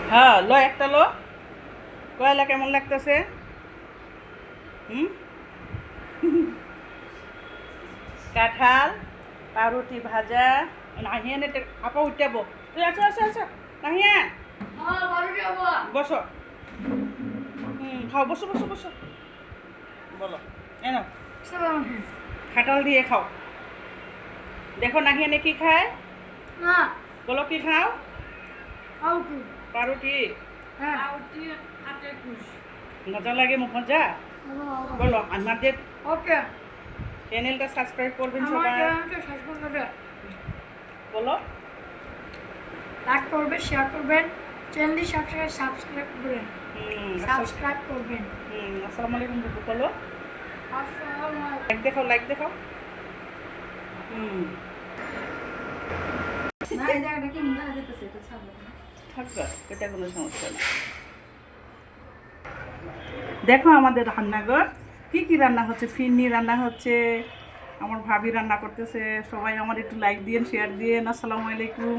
হ্যাঁ লো একটা লো কয়লা কেমন লাগতেছে কাঁঠাল পাউরুটি ভাজা নাহিয়া নে আপা উঠাব তুই আছো আছো আছো নাহিয়া বসো খাও বসো বসো বসো বলো এ নাও কাঁঠাল দিয়ে খাও দেখো নাহিয়া নে কি খায় বলো কি খাও পাউরুটি মজা লাগে মজা বলো আমাদের চ্যানেলটা সাবস্ক্রাইব করবেন সবাই বলো লাইক করবেন শেয়ার করবেন চ্যানেলটি সাবস্ক্রাইব করবেন আসসালামু আলাইকুম বলো আসসালামু আলাইকুম। লাইক দেখাও থাকবে এটা কোনো সমস্যা না দেখো আমাদের রান্নাঘর কি কি রান্না হচ্ছে ফিরনি রান্না হচ্ছে আমার ভাবি রান্না করতেছে সবাই আমার একটু লাইক দিয়েন শেয়ার দিয়েন আসসালামু আলাইকুম